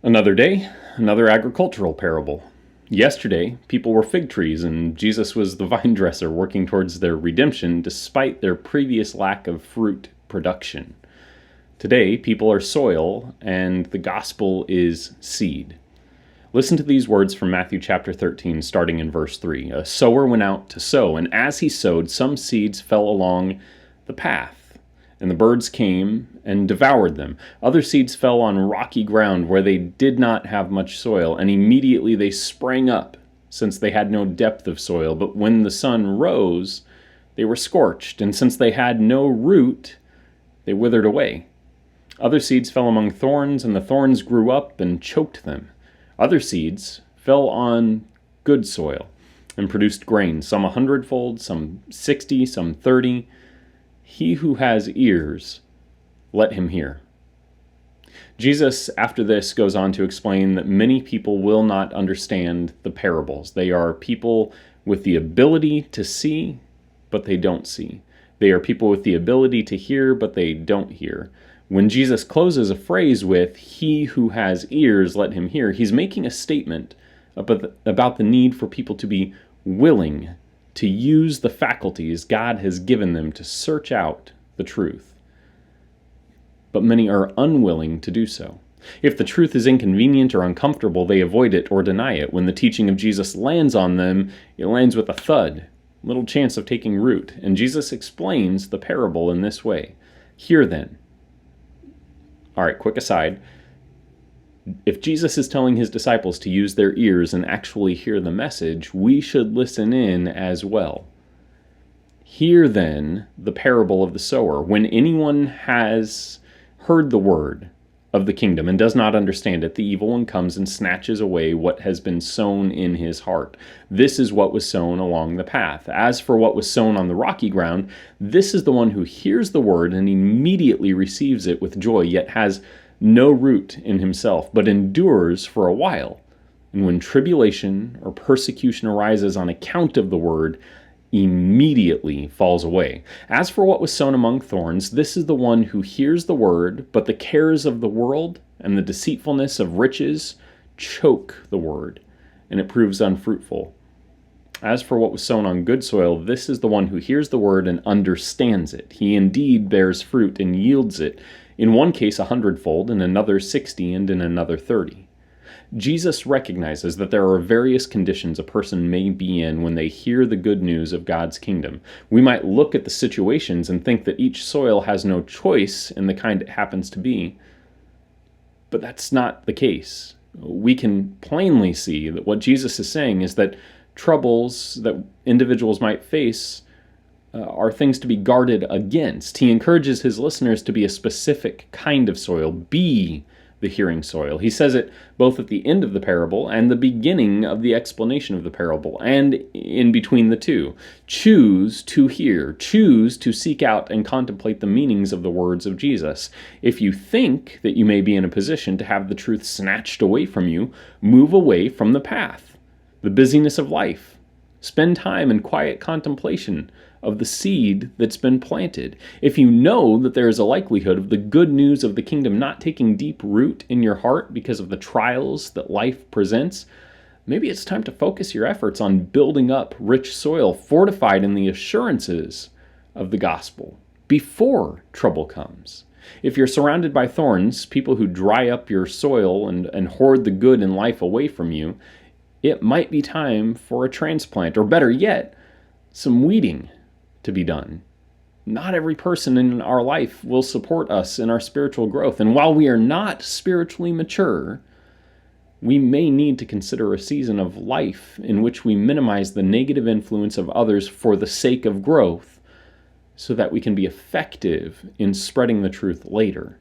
Another day, another agricultural parable. Yesterday, people were fig trees, and Jesus was the vine dresser working towards their redemption despite their previous lack of fruit production. Today, people are soil, and the gospel is seed. Listen to these words from Matthew chapter 13, starting in verse 3. A sower went out to sow, and as he sowed, some seeds fell along the path, and the birds came and devoured them. Other seeds fell on rocky ground where they did not have much soil, and immediately they sprang up, since they had no depth of soil. But when the sun rose, they were scorched, and since they had no root, they withered away. Other seeds fell among thorns, and the thorns grew up and choked them. Other seeds fell on good soil and produced grain, some 100-fold, some 60, some 30. He who has ears, let him hear. Jesus, after this, goes on to explain that many people will not understand the parables. They are people with the ability to see, but they don't see. They are people with the ability to hear, but they don't hear. When Jesus closes a phrase with, "He who has ears, let him hear," he's making a statement about the need for people to be willing to use the faculties God has given them to search out the truth. But many are unwilling to do so. If the truth is inconvenient or uncomfortable, they avoid it or deny it. When the teaching of Jesus lands on them, it lands with a thud, little chance of taking root. And Jesus explains the parable in this way. Hear then. All right, quick aside. If Jesus is telling his disciples to use their ears and actually hear the message, we should listen in as well. Hear then the parable of the sower. When anyone has heard the word of the kingdom and does not understand it, the evil one comes and snatches away what has been sown in his heart. This is what was sown along the path. As for what was sown on the rocky ground, this is the one who hears the word and immediately receives it with joy, yet has no root in himself, but endures for a while. And when tribulation or persecution arises on account of the word, immediately falls away. As for what was sown among thorns, this is the one who hears the word, but the cares of the world and the deceitfulness of riches choke the word, and it proves unfruitful. As for what was sown on good soil, this is the one who hears the word and understands it. He indeed bears fruit and yields it, in one case 100-fold, in another 60, and in another 30. Jesus recognizes that there are various conditions a person may be in when they hear the good news of God's kingdom. We might look at the situations and think that each soil has no choice in the kind it happens to be, but that's not the case. We can plainly see that what Jesus is saying is that troubles that individuals might face are things to be guarded against. He encourages his listeners to be a specific kind of soil, be the hearing soil. He says it both at the end of the parable and the beginning of the explanation of the parable, and in between the two. Choose to hear. Choose to seek out and contemplate the meanings of the words of Jesus. If you think that you may be in a position to have the truth snatched away from you, move away from the path, the busyness of life. Spend time in quiet contemplation of the seed that's been planted. If you know that there is a likelihood of the good news of the kingdom not taking deep root in your heart because of the trials that life presents, maybe it's time to focus your efforts on building up rich soil fortified in the assurances of the gospel before trouble comes. If you're surrounded by thorns, people who dry up your soil and hoard the good in life away from you, it might be time for a transplant, or better yet, some weeding to be done. Not every person in our life will support us in our spiritual growth. And while we are not spiritually mature, we may need to consider a season of life in which we minimize the negative influence of others for the sake of growth, so that we can be effective in spreading the truth later.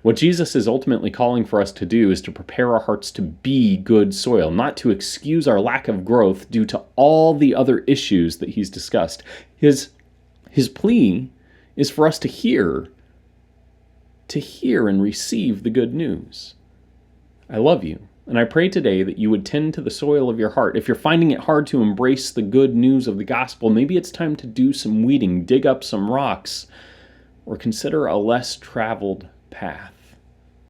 What Jesus is ultimately calling for us to do is to prepare our hearts to be good soil, not to excuse our lack of growth due to all the other issues that he's discussed. His plea is for us to hear and receive the good news. I love you, and I pray today that you would tend to the soil of your heart. If you're finding it hard to embrace the good news of the gospel, maybe it's time to do some weeding, dig up some rocks, or consider a less traveled path.